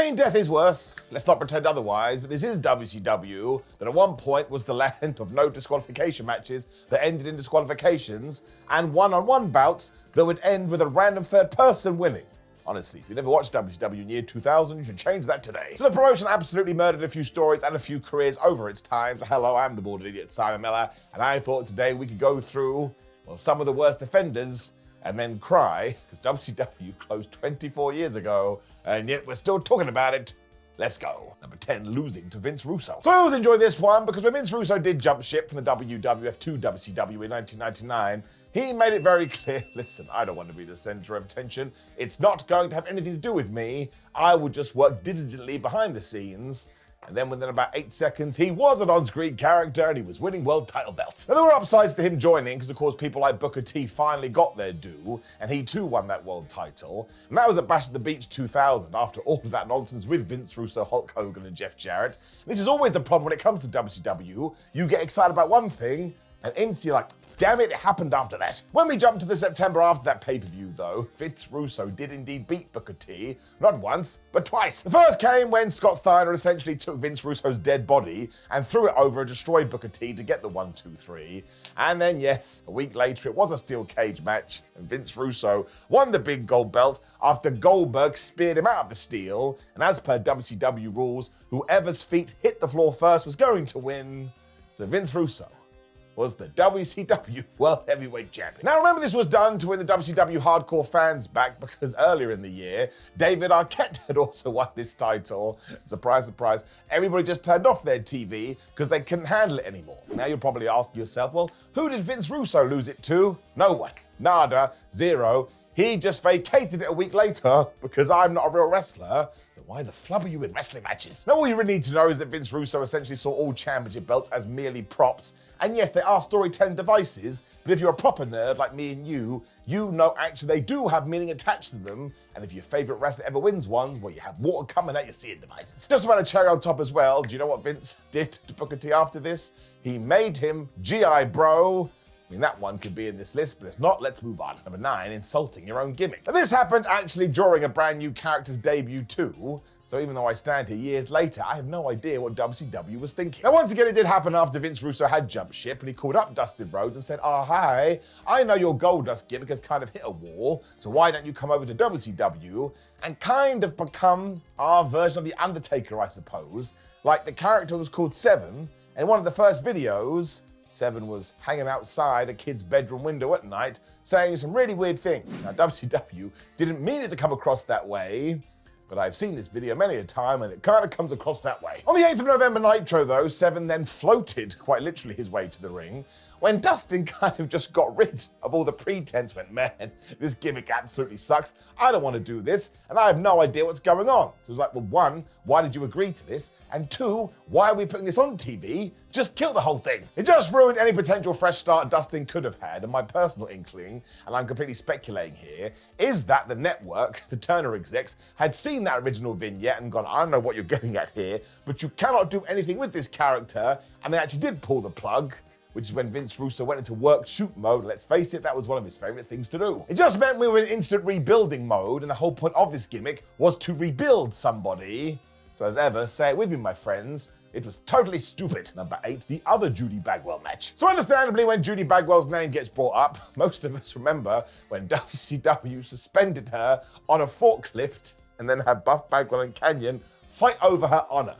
saying death is worse, let's not pretend otherwise, but this is WCW, that at one point was the land of no disqualification matches that ended in disqualifications, and one-on-one bouts that would end with a random third person winning. Honestly, if you never watched WCW in year 2000, you should change that today. So the promotion absolutely murdered a few stories and a few careers over its time. So hello, I'm the bored idiot Simon Miller, and I thought today we could go through, well, some of the worst offenders and then cry, because WCW closed 24 years ago, and yet we're still talking about it. Let's go. Number 10, losing to Vince Russo. So I always enjoy this one because when Vince Russo did jump ship from the WWF to WCW in 1999, he made it very clear, listen, I don't want to be the center of attention. It's not going to have anything to do with me. I would just work diligently behind the scenes. And then within about 8 seconds, he was an on-screen character and he was winning world title belts. Now, there were upsides to him joining because, of course, people like Booker T finally got their due and he too won that world title. And that was at Bash at the Beach 2000 after all of that nonsense with Vince Russo, Hulk Hogan and Jeff Jarrett. And this is always the problem when it comes to WCW. You get excited about one thing and instantly you're like, damn it happened after that. When we jump to the September after that pay-per-view though, Vince Russo did indeed beat Booker T, not once, but twice. The first came when Scott Steiner essentially took Vince Russo's dead body and threw it over and destroyed Booker T to get the 1-2-3. And then yes, a week later it was a steel cage match and Vince Russo won the big gold belt after Goldberg speared him out of the steel. And as per WCW rules, whoever's feet hit the floor first was going to win. So Vince Russo was the WCW World Heavyweight Champion. Now remember, this was done to win the WCW hardcore fans back because earlier in the year, David Arquette had also won this title. Surprise, surprise, everybody just turned off their TV because they couldn't handle it anymore. Now you'll probably ask yourself, well, who did Vince Russo lose it to? No one. Nada. Zero. He just vacated it a week later because I'm not a real wrestler. Then why the flub are you in wrestling matches? Now all you really need to know is that Vince Russo essentially saw all championship belts as merely props. And yes, they are storytelling devices, but if you're a proper nerd like me and you know actually they do have meaning attached to them. And if your favorite wrestler ever wins one, well, you have water coming at your seeing devices. Just about a cherry on top as well, do you know what Vince did to Booker T after this? He made him G.I. Bro. I mean, that one could be in this list, but it's not. Let's move on. Number 9, insulting your own gimmick. Now, this happened actually during a brand new character's debut too, so even though I stand here years later, I have no idea what WCW was thinking. Now, once again, it did happen after Vince Russo had jumped ship and he called up Dustin Rhodes and said, hi, I know your Goldust gimmick has kind of hit a wall, so why don't you come over to WCW and kind of become our version of The Undertaker, I suppose. Like the character was called Seven, and one of the first videos, Seven was hanging outside a kid's bedroom window at night, saying some really weird things. Now, WCW didn't mean it to come across that way, but I've seen this video many a time and it kind of comes across that way. On the 8th of November Nitro though, Seven then floated, quite literally, his way to the ring, when Dustin kind of just got rid of all the pretense, went, man, this gimmick absolutely sucks, I don't want to do this, and I have no idea what's going on. So it was like, well, 1, why did you agree to this? And 2, why are we putting this on TV? Just kill the whole thing. It just ruined any potential fresh start Dustin could have had, and my personal inkling, and I'm completely speculating here, is that the network, the Turner execs, had seen that original vignette and gone, I don't know what you're getting at here, but you cannot do anything with this character, and they actually did pull the plug, which is when Vince Russo went into work shoot mode. Let's face it, that was one of his favorite things to do. It just meant we were in instant rebuilding mode, and the whole point of this gimmick was to rebuild somebody. So as ever, say it with me, my friends, it was totally stupid. Number 8, the other Judy Bagwell match. So understandably, when Judy Bagwell's name gets brought up, most of us remember when WCW suspended her on a forklift and then had Buff Bagwell and Canyon fight over her honor.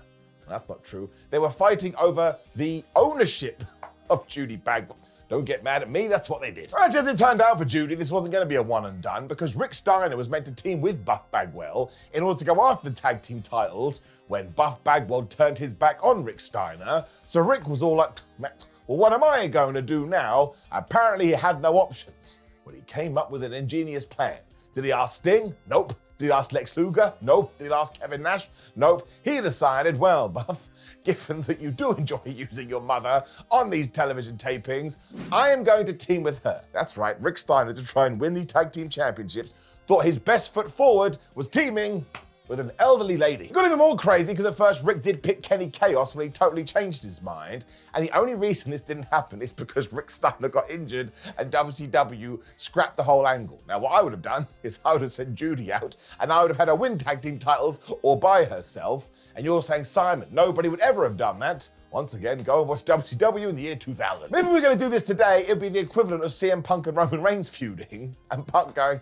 Well, that's not true. They were fighting over the ownership of Judy Bagwell. Don't get mad at me, that's what they did. As it turned out for Judy, this wasn't going to be a one and done because Rick Steiner was meant to team with Buff Bagwell in order to go after the tag team titles when Buff Bagwell turned his back on Rick Steiner. So Rick was all like, well, what am I going to do now? Apparently he had no options. Well, he came up with an ingenious plan. Did he ask Sting? Nope. Did he ask Lex Luger? Nope. Did he ask Kevin Nash? Nope. He decided, well, Buff, given that you do enjoy using your mother on these television tapings, I am going to team with her. That's right, Rick Steiner, to try and win the tag team championships, thought his best foot forward was teaming with an elderly lady. It got even more crazy because at first Rick did pick Kenny Chaos when he totally changed his mind, and the only reason this didn't happen is because Rick Steiner got injured and WCW scrapped the whole angle. Now what I would have done is I would have sent Judy out and I would have had her win tag team titles all by herself, and you're saying, Simon, nobody would ever have done that. Once again, go and watch WCW in the year 2000. Maybe we're going to do this today, it'd be the equivalent of CM Punk and Roman Reigns feuding, and Punk going,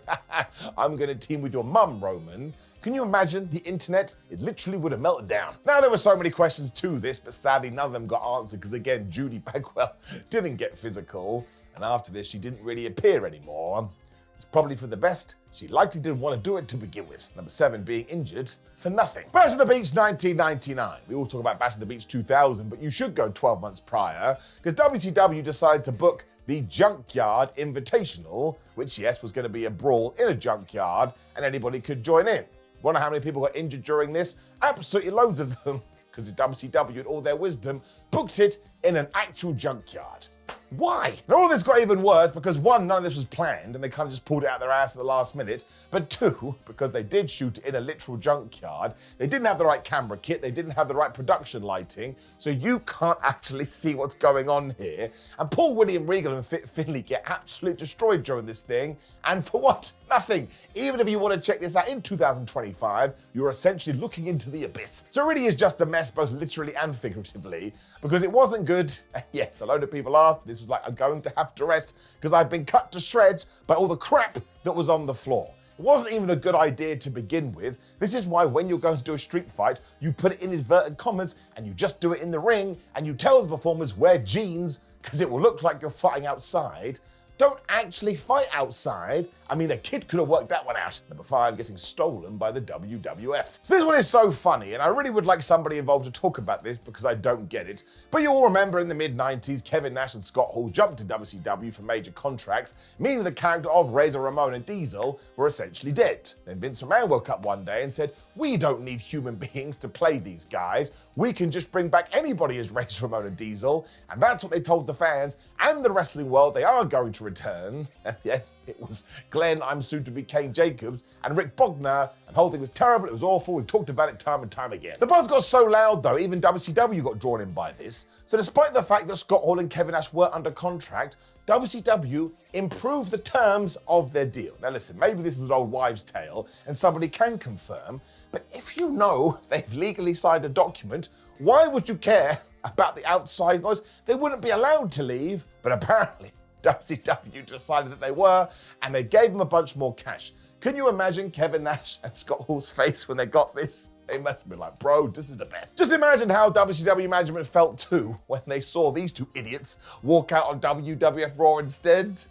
I'm going to team with your mum, Roman. Can you imagine the internet? It literally would have melted down. Now, there were so many questions to this, but sadly none of them got answered because, again, Judy Bagwell didn't get physical, and after this, she didn't really appear anymore. It's probably for the best. She likely didn't want to do it to begin with. Number 7, being injured for nothing. Bash at the Beach 1999. We all talk about Bash at the Beach 2000, but you should go 12 months prior because WCW decided to book the Junkyard Invitational, which, yes, was going to be a brawl in a junkyard and anybody could join in. Wonder how many people got injured during this? Absolutely loads of them, because the WCW, in all their wisdom, booked it in an actual junkyard. Why? Now all this got even worse because 1, none of this was planned and they kind of just pulled it out of their ass at the last minute, but 2, because they did shoot it in a literal junkyard, they didn't have the right camera kit, they didn't have the right production lighting, so you can't actually see what's going on here. And Paul, William Regal and Fit Finlay get absolutely destroyed during this thing, and for what? Nothing. Even if you want to check this out in 2025, you're essentially looking into the abyss. So it really is just a mess, both literally and figuratively, because it wasn't good. Yes, a load of people after this was like, I'm going to have to rest because I've been cut to shreds by all the crap that was on the floor. It wasn't even a good idea to begin with. This is why when you're going to do a street fight, you put it in inverted commas and you just do it in the ring and you tell the performers wear jeans because it will look like you're fighting outside. Don't actually fight outside. I mean, a kid could have worked that one out. Number 5, getting stolen by the WWF. So this one is so funny, and I really would like somebody involved to talk about this because I don't get it. But you all remember in the mid-90s, Kevin Nash and Scott Hall jumped to WCW for major contracts, meaning the character of Razor Ramon and Diesel were essentially dead. Then Vince McMahon woke up one day and said, we don't need human beings to play these guys. We can just bring back anybody as Razor Ramon and Diesel. And that's what they told the fans and the wrestling world they are going to return. And yeah, it was Glenn, I'm soon to be Kane Jacobs, and Rick Bogner, and the whole thing was terrible, it was awful, we've talked about it time and time again. The buzz got so loud though, even WCW got drawn in by this, so despite the fact that Scott Hall and Kevin Nash were under contract, WCW improved the terms of their deal. Now listen, maybe this is an old wives' tale, and somebody can confirm, but if you know they've legally signed a document, why would you care about the outside noise? They wouldn't be allowed to leave, but apparently WCW decided that they were, and they gave them a bunch more cash. Can you imagine Kevin Nash and Scott Hall's face when they got this? They must have been like, bro, this is the best. Just imagine how WCW management felt too when they saw these two idiots walk out on WWF Raw instead.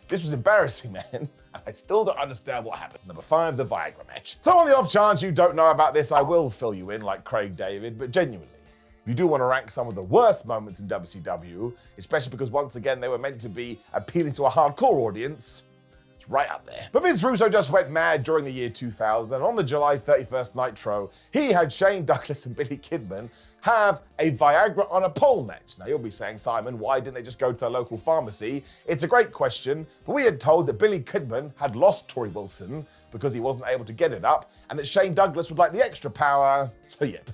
This was embarrassing, man, and I still don't understand what happened. Number 5, the Viagra match. So on the off chance you don't know about this, I will fill you in like Craig David, but genuinely, you do want to rank some of the worst moments in WCW, especially because once again they were meant to be appealing to a hardcore audience. It's right up there. But Vince Russo just went mad during the year 2000. On the July 31st Nitro, he had Shane Douglas and Billy Kidman have a Viagra on a pole match. Now you'll be saying, Simon, why didn't they just go to their local pharmacy? It's a great question, but we had told that Billy Kidman had lost Torrie Wilson because he wasn't able to get it up, and that Shane Douglas would like the extra power, so yep.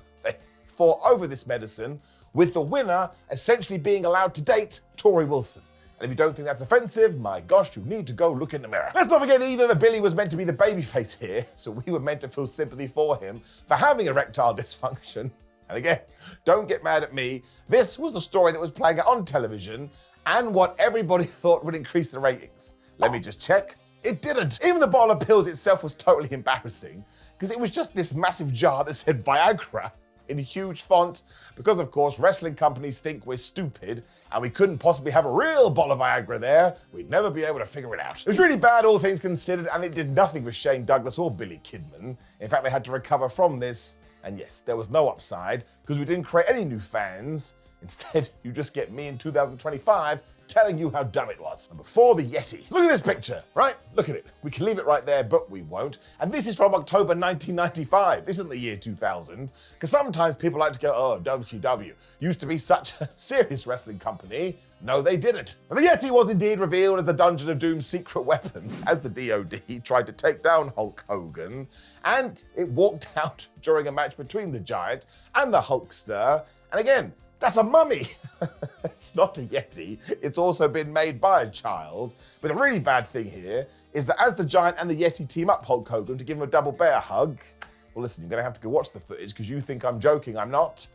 Fought over this medicine, with the winner essentially being allowed to date Torrie Wilson. And if you don't think that's offensive, my gosh, you need to go look in the mirror. Let's not forget either that Billy was meant to be the babyface here, so we were meant to feel sympathy for him for having erectile dysfunction. And again, don't get mad at me. This was the story that was playing out on television and what everybody thought would increase the ratings. Let me just check. It didn't. Even the bottle of pills itself was totally embarrassing because it was just this massive jar that said Viagra in huge font, because of course wrestling companies think we're stupid and we couldn't possibly have a real bottle of Viagra there. We'd never be able to figure it out. It was really bad, all things considered, and it did nothing with Shane Douglas or Billy Kidman. In fact, they had to recover from this, and yes, there was no upside because we didn't create any new fans. Instead, you just get me in 2025 telling you how dumb it was. And before the Yeti. Look at this picture, right? Look at it. We can leave it right there, but we won't. And this is from October 1995. This isn't the year 2000. Because sometimes people like to go, oh, WCW used to be such a serious wrestling company. No, they didn't. And the Yeti was indeed revealed as the Dungeon of Doom's secret weapon as the DOD tried to take down Hulk Hogan. And it walked out during a match between the Giant and the Hulkster. And again, that's a mummy. It's not a Yeti. It's also been made by a child. But the really bad thing here is that as the Giant and the Yeti team up Hulk Hogan to give him a double bear hug, well, listen, you're going to have to go watch the footage because you think I'm joking. I'm not.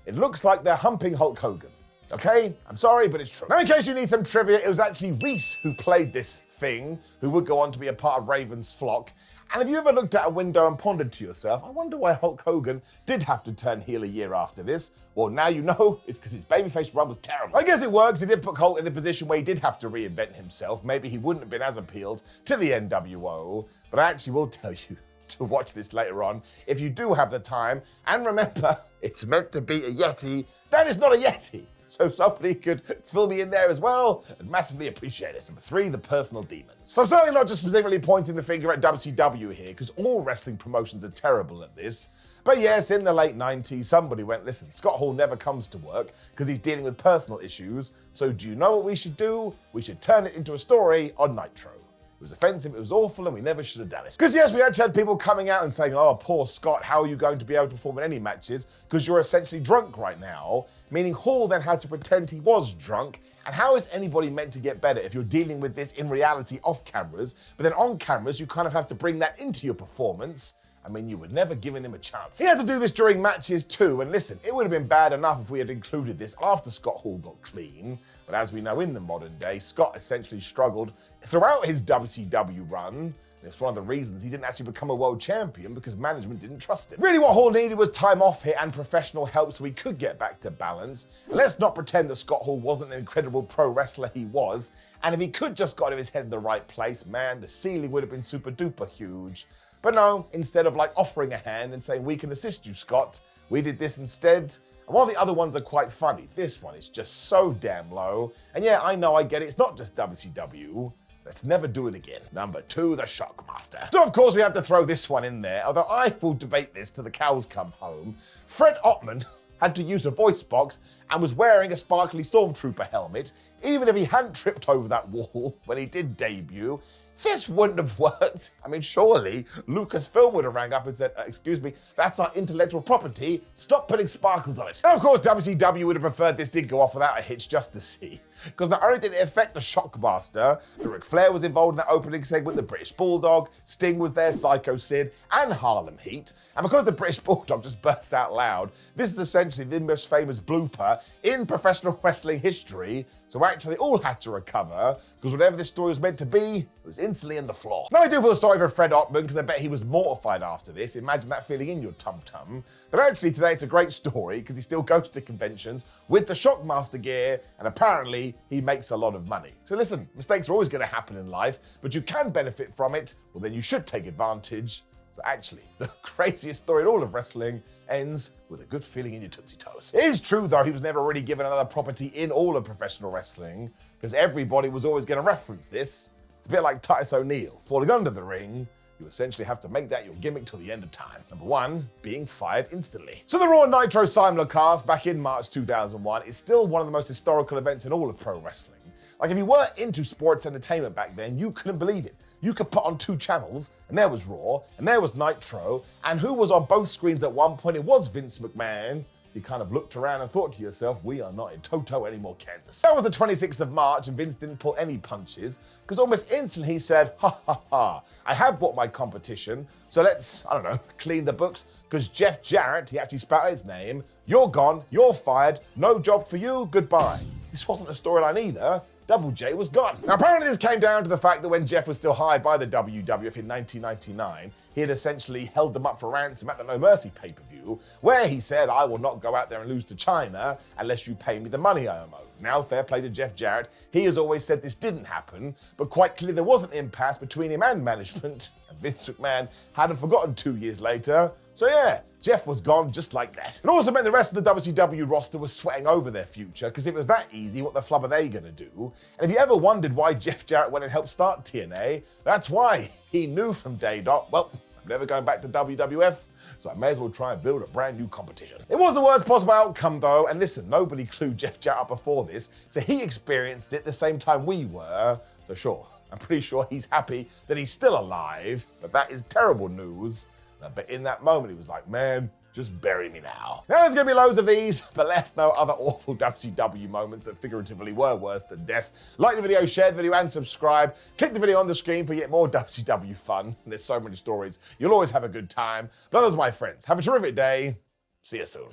It looks like they're humping Hulk Hogan. Okay, I'm sorry, but it's true. Now, in case you need some trivia, it was actually Reese who played this thing, who would go on to be a part of Raven's flock. And have you ever looked out a window and pondered to yourself, I wonder why Hulk Hogan did have to turn heel a year after this? Well, now you know, it's because his babyface run was terrible. I guess it works. He did put Hulk in the position where he did have to reinvent himself. Maybe he wouldn't have been as appealed to the NWO. But I actually will tell you to watch this later on if you do have the time. And remember, it's meant to be a Yeti. That is not a Yeti. So somebody could fill me in there as well, I'd massively appreciate it. Number 3, the personal demons. So I'm certainly not just specifically pointing the finger at WCW here, because all wrestling promotions are terrible at this. But yes, in the late 90s, somebody went, listen, Scott Hall never comes to work because he's dealing with personal issues. So do you know what we should do? We should turn it into a story on Nitro. It was offensive, it was awful, and we never should have done it. Because yes, we actually had people coming out and saying, oh, poor Scott, how are you going to be able to perform in any matches? Because you're essentially drunk right now. Meaning Hall then had to pretend he was drunk. And how is anybody meant to get better if you're dealing with this in reality off cameras, but then on cameras you kind of have to bring that into your performance? I mean, you were never giving him a chance. He had to do this during matches too, and listen, it would have been bad enough if we had included this after Scott Hall got clean, but as we know in the modern day, Scott essentially struggled throughout his WCW run. It's one of the reasons he didn't actually become a world champion, because management didn't trust him. Really what Hall needed was time off here and professional help so he could get back to balance. And let's not pretend that Scott Hall wasn't an incredible pro wrestler, he was. And if he could just got his head in the right place, man, the ceiling would have been super duper huge. But no, instead of like offering a hand and saying, we can assist you, Scott, we did this instead. And while the other ones are quite funny, this one is just so damn low. And yeah, I know, I get it, it's not just WCW. Let's never do it again. Number 2, the Shockmaster. So of course we have to throw this one in there, although I will debate this till the cows come home. Fred Ottman had to use a voice box and was wearing a sparkly Stormtrooper helmet. Even if he hadn't tripped over that wall when he did debut, this wouldn't have worked. I mean, surely Lucasfilm would have rang up and said, excuse me, that's our intellectual property. Stop putting sparkles on it. Now, of course, WCW would have preferred this did go off without a hitch just to see. Because not only did it affect the Shockmaster, but Ric Flair was involved in that opening segment, the British Bulldog, Sting was there, Psycho Sid, and Harlem Heat. And because the British Bulldog just bursts out loud, this is essentially the most famous blooper in professional wrestling history. So actually all had to recover, because whatever this story was meant to be, it was instantly in the floor. Now I do feel sorry for Fred Ottman, because I bet he was mortified after this. Imagine that feeling in your tum-tum. But actually today it's a great story, because he still goes to conventions with the Shockmaster gear, and apparently he makes a lot of money. So listen, mistakes are always going to happen in life, but you can benefit from it, well then you should take advantage. So actually, the craziest story in all of wrestling ends with a good feeling in your Tootsie Toes. It is true though, he was never really given another property in all of professional wrestling, because everybody was always going to reference this. It's a bit like Titus O'Neil falling under the ring. You essentially have to make that your gimmick till the end of time. Number 1, being fired instantly. So the Raw Nitro simulcast back in March 2001 is still one of the most historical events in all of pro wrestling. Like if you weren't into sports entertainment back then, you couldn't believe it. You could put on 2 channels, and there was Raw, and there was Nitro, and who was on both screens at one point? It was Vince McMahon. You kind of looked around and thought to yourself, we are not in Toto anymore, Kansas. That was the 26th of March, and Vince didn't pull any punches, because almost instantly he said, ha ha ha, I have bought my competition, so let's, I don't know, clean the books, because Jeff Jarrett, he actually spat out his name, you're gone, you're fired, no job for you, goodbye. This wasn't a storyline either. Double J was gone. Now apparently this came down to the fact that when Jeff was still hired by the WWF in 1999, he had essentially held them up for ransom at the No Mercy pay-per-view, where he said, I will not go out there and lose to China unless you pay me the money I am owed. Now, fair play to Jeff Jarrett. He has always said this didn't happen, but quite clearly there was an impasse between him and management, and Vince McMahon hadn't forgotten 2 years later. So yeah, Jeff was gone just like that. It also meant the rest of the WCW roster was sweating over their future, because if it was that easy, what the flub are they gonna do? And if you ever wondered why Jeff Jarrett went and helped start TNA, that's why. He knew from day dot, well, I'm never going back to WWF, so I may as well try and build a brand new competition. It was the worst possible outcome though, and listen, nobody clued Jeff Jarrett up before this, so he experienced it the same time we were, so sure, I'm pretty sure he's happy that he's still alive, but that is terrible news. But in that moment, he was like, man, just bury me now. Now there's gonna be loads of these, but let's know other awful WCW moments that figuratively were worse than death. Like the video, share the video, and subscribe. Click the video on the screen for yet more WCW fun. There's so many stories. You'll always have a good time. But others, my friends, have a terrific day. See you soon.